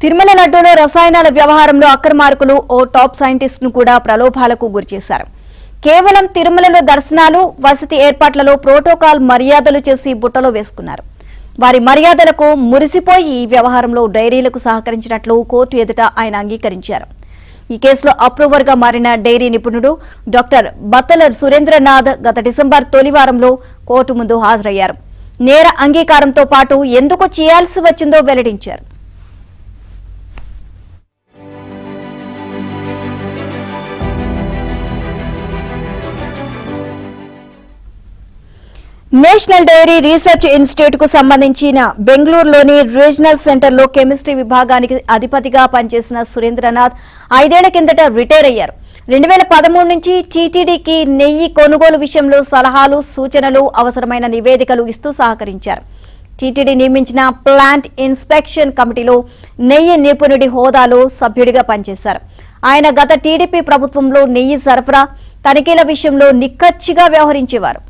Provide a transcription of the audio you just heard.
తిరుమల లడ్డూలో రసాయనాల వ్యవహారంలో అక్రమార్కులు ఓ టాప్ సైంటిస్ట్ ను కూడా ప్రలోభాలకు గురిచేశారు. కేవలం తిరుమలలో దర్శనాలు, వసతి ఏర్పాట్లలో ప్రోటోకాల్ మర్యాదలు చేసి బుట్టలో వేసుకున్నారు. వారి మర్యాదలకు మురిసిపోయి ఈ వ్యవహారంలో డైరీలకు సహకరించినట్లు కోర్టు ఎదుట ఆయన అంగీకరించారు. ఈ కేసులో అప్రూవర్ గా మారిన డైరీ నిపుణుడు డాక్టర్ బత్తల సురేంద్రనాథ్ గత డిసెంబర్ తొలివారంలో కోర్టు ముందు హాజరయ్యారు. నేర అంగీకారంతో పాటు ఎందుకు చేయాల్సి వచ్చిందో వెల్లడించారు. నేషనల్ డైరీ రీసెర్చ్ ఇన్స్టిట్యూట్ కు సంబంధించిన బెంగళూరులోని రీజనల్ సెంటర్ లో కెమిస్ట్రీ విభాగానికి అధిపతిగా పనిచేసిన సురేంద్రనాథ్ 5 ఏళ్ల కిందట రిటైర్ అయ్యారు. 2013 నుంచి టీటీడీకి నెయ్యి కొనుగోలు విషయంలో సలహాలు, సూచనలు, అవసరమైన నివేదికలు ఇస్తూ సహకరించారు. టీటీడీ నియమించిన ప్లాంట్ ఇన్స్పెక్షన్ కమిటీలో నెయ్యి నిపుణుడి హోదాలో సభ్యుడిగా పనిచేశారు. ఆయన గత టీడీపీ ప్రభుత్వంలో నెయ్యి సరఫరా, తనిఖీల విషయంలో నిక్కచ్చిగా వ్యవహరించేవారు.